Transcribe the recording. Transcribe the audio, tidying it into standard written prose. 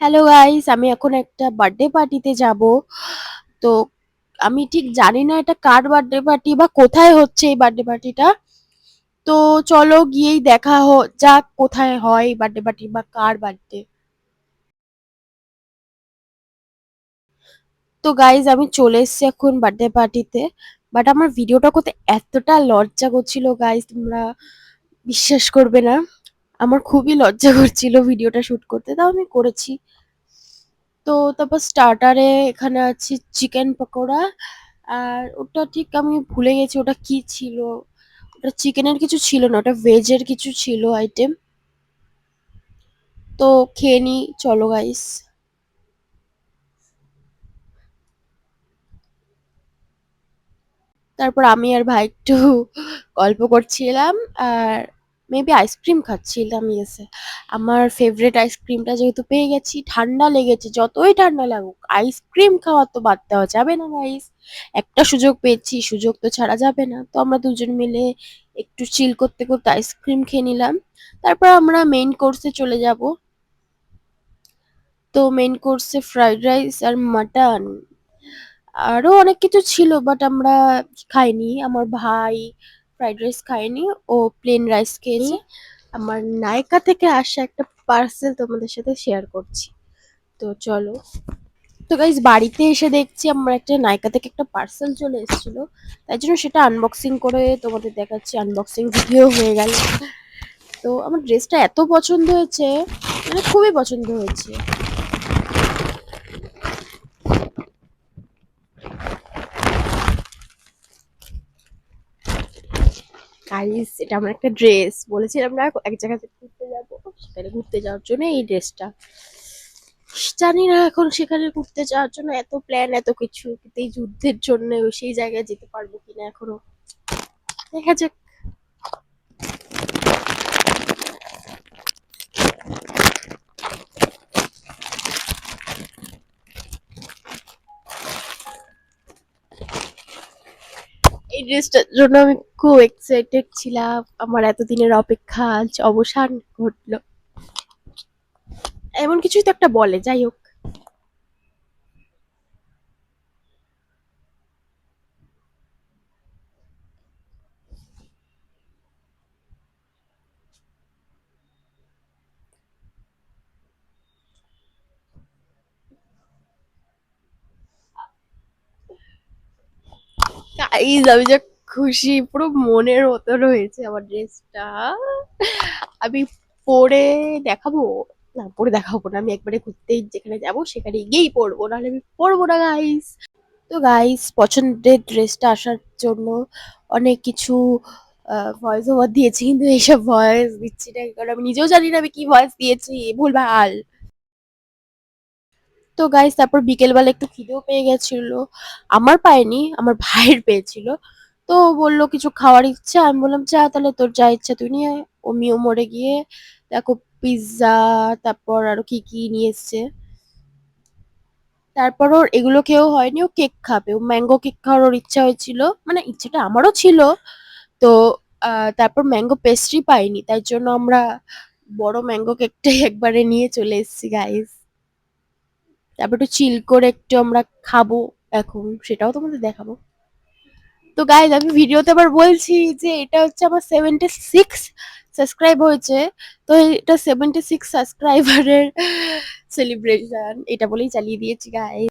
Hello guys, আমি এখন একটা বার্থডে পার্টিতে যাব। তো আমি ঠিক জানি না এটা কার বার্থডে পার্টি বা কোথায় হচ্ছে এই বার্থডে পার্টিটা। তো চলো গিয়েই দেখা যাক কোথায় হয় বার্থডে পার্টি বা কার বার্থডে। তো গাইস, আমি চলে এসেছি এখন বার্থডে পার্টিতে। বাট আমার ভিডিওটা করতে এতটা লজ্জা করছিল গাইস, তোমরা বিশ্বাস করবে না। আমার খুবই লজ্জা করছিল ভিডিওটা শুট করতে, তাও আমি করেছি। তো তারপর স্টার্টারে এখানে আছে চিকেন পকোড়া। আর ওটা ঠিক আমি ভুলে গেছি ওটা কি ছিল। ওটা চিকেনের কিছু ছিল না, ওটা ভেজের কিছু ছিল আইটেম। তো খেয়ে নি, চলো গাইস। তারপর আমি আর ভাই একটু গল্প করছিলাম। আর মেবি আইসক্রিম খাচ্ছিলাম, ইয়েসে। আমার ফেভারিট আইসক্রিমটা যেহেতু পেয়ে গেছি, ঠান্ডা লেগেছে যতই ঠান্ডা লাগুক, আইসক্রিম খাওয়া তো বাদ দেওয়া যাবে না গাইস। একটা সুযোগ পেয়েছি, সুযোগ তো ছাড়া যাবে না। তো আমরা দুজন মিলে একটু চিল করতে করতে আইসক্রিম খেয়ে নিলাম। তারপর আমরা মেইন কোর্সে চলে যাব। তো মেইন কোর্সে ফ্রাইড রাইস আর মাটন, আরো অনেক কিছু ছিল, বাট আমরা খাইনি। আমার ভাই ফ্রাইড রাইস খায়নি, ও প্লেন রাইস খেয়েছে। আমার নায়িকা থেকে আসা একটা পার্সেল তোমাদের সাথে শেয়ার করছি, তো চলো। তো গাইস, বাড়িতে এসে দেখছি আমার একটা নায়িকা থেকে একটা পার্সেল চলে এসেছিল। তাই জন্য সেটা আনবক্সিং করে তোমাদের দেখাচ্ছি, আনবক্সিং ভিডিও হয়ে গেল। তো আমার ড্রেসটা এত পছন্দ হয়েছে, মানে খুবই পছন্দ হয়েছে। গাইস, এটা আমার একটা ড্রেস, বলেছিলাম না এক জায়গাতে ঘুরতে যাবো, সেখানে ঘুরতে যাওয়ার জন্য এই ড্রেসটা। জানি না এখন সেখানে ঘুরতে যাওয়ার জন্য এত প্ল্যান এত কিছু, কিন্তু এই যুদ্ধের জন্য সেই জায়গায় যেতে পারবো কিনা এখনো দেখা যাক। এই ড্রেসটার জন্য আমি খুব এক্সাইটেড ছিলাম, আমার এতদিনের অপেক্ষা আজ অবসান ঘটলো। এমন কিছুই তো একটা বলে, যাই হোক। গাইস, আমি যা খুশি, পুরো মনের মতন হয়েছে আমার ড্রেসটা। আমি পরে দেখাবো, না পরে দেখাবো না, আমি একবারে ঘুরতেই যেখানে যাবো সেখানে গিয়েই পরবো, নাহলে আমি পরবো না গাইস। তো গাইস, পছন্দের ড্রেসটা আসার জন্য অনেক কিছু ভয়েস ওভার দিয়েছি, কিন্তু এইসব ভয়েস দিচ্ছি না কারণ আমি নিজেও জানি না আমি কি ভয়েস দিয়েছি, ভুলভাল। তো গাইস, তারপর বিকেলবেলা একটু খিদেও পেয়ে গেছিল। আমার পায়নি, আমার ভাইয়ের পেয়েছিল। তো ও বললো কিছু খাওয়ার ইচ্ছা, আমি বললাম চা, তাহলে তোর যা ইচ্ছা তুই নিয়ে আয়। ও মিও মোড়ে গিয়ে দেখো পিৎজা, তারপর আরো কি কি নিয়ে এসছে। তারপর ওর এগুলো খেয়েও হয়নি, ও কেক খাবে, ও ম্যাঙ্গো কেক খাওয়ার ওর ইচ্ছা হয়েছিল, মানে ইচ্ছাটা আমারও ছিল। তো তারপর ম্যাঙ্গো পেস্ট্রি পাইনি, তাই জন্য আমরা বড় ম্যাঙ্গো কেকটাই একবারে নিয়ে চলে এসেছি গাইস। তারপর একটু চিল করে একটু আমরা খাবো এখন, সেটাও তোমাদের দেখাবো। তো গাইস, আমি ভিডিওতে আবার বলছি যে এটা হচ্ছে আমার 76 সাবস্ক্রাইব হয়েছে। তো এটা 76 সাবস্ক্রাইবারের সেলিব্রেশন, এটা বলেই চালিয়ে দিয়েছি গাইস।